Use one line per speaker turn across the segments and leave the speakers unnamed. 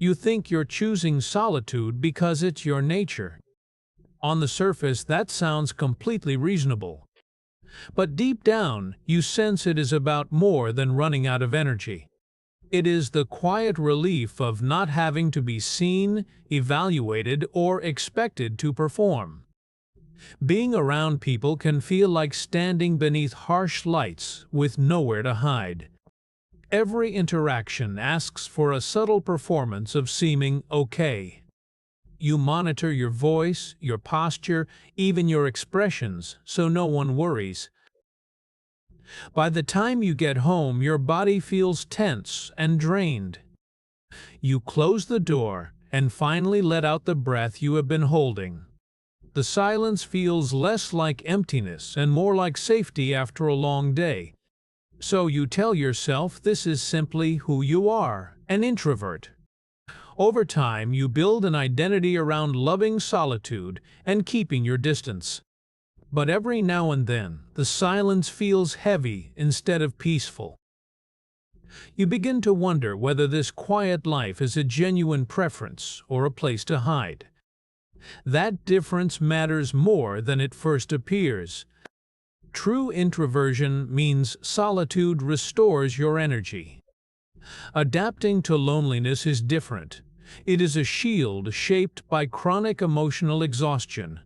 You think you're choosing solitude because it's your nature. On the surface, that sounds completely reasonable. But deep down, you sense it is about more than running out of energy. It is the quiet relief of not having to be seen, evaluated, or expected to perform. Being around people can feel like standing beneath harsh lights with nowhere to hide. Every interaction asks for a subtle performance of seeming okay. You monitor your voice, your posture, even your expressions, so no one worries. By the time you get home, your body feels tense and drained. You close the door and finally let out the breath you have been holding. The silence feels less like emptiness and more like safety after a long day. So you tell yourself this is simply who you are, an introvert. Over time, you build an identity around loving solitude and keeping your distance. But every now and then, the silence feels heavy instead of peaceful. You begin to wonder whether this quiet life is a genuine preference or a place to hide. That difference matters more than it first appears. True introversion means solitude restores your energy. Adapting to loneliness is different. It is a shield shaped by chronic emotional exhaustion.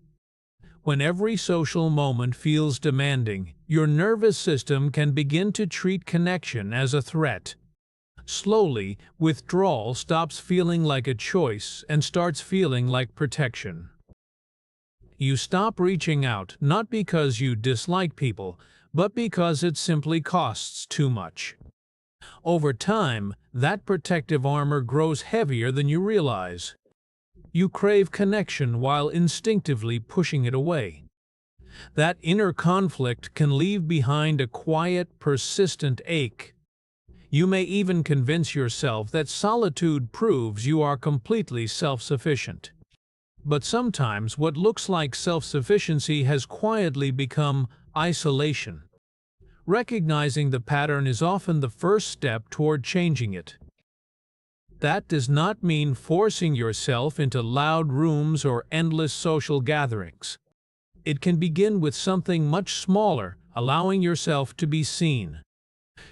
When every social moment feels demanding, your nervous system can begin to treat connection as a threat. Slowly, withdrawal stops feeling like a choice and starts feeling like protection. You stop reaching out not because you dislike people, but because it simply costs too much. Over time, that protective armor grows heavier than you realize. You crave connection while instinctively pushing it away. That inner conflict can leave behind a quiet, persistent ache. You may even convince yourself that solitude proves you are completely self-sufficient. But sometimes what looks like self-sufficiency has quietly become isolation. Recognizing the pattern is often the first step toward changing it. That does not mean forcing yourself into loud rooms or endless social gatherings. It can begin with something much smaller, allowing yourself to be seen.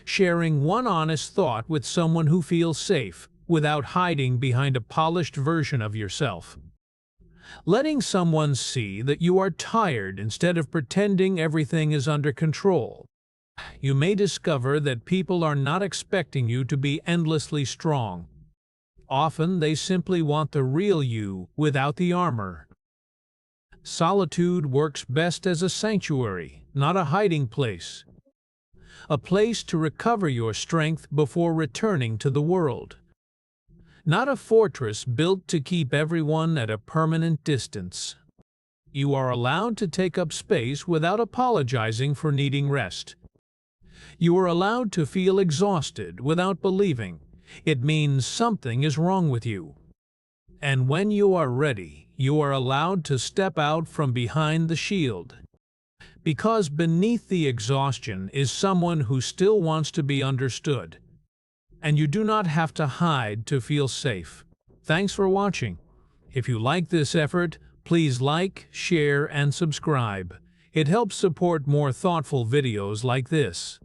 Sharing one honest thought with someone who feels safe, without hiding behind a polished version of yourself. Letting someone see that you are tired instead of pretending everything is under control. You may discover that people are not expecting you to be endlessly strong. Often they simply want the real you without the armor. Solitude works best as a sanctuary, not a hiding place. A place to recover your strength before returning to the world. Not a fortress built to keep everyone at a permanent distance. You are allowed to take up space without apologizing for needing rest. You are allowed to feel exhausted without believing it means something is wrong with you. And when you are ready, you are allowed to step out from behind the shield. Because beneath the exhaustion is someone who still wants to be understood. And you do not have to hide to feel safe. Thanks for watching. If you like this effort, please like, share, and subscribe. It helps support more thoughtful videos like this.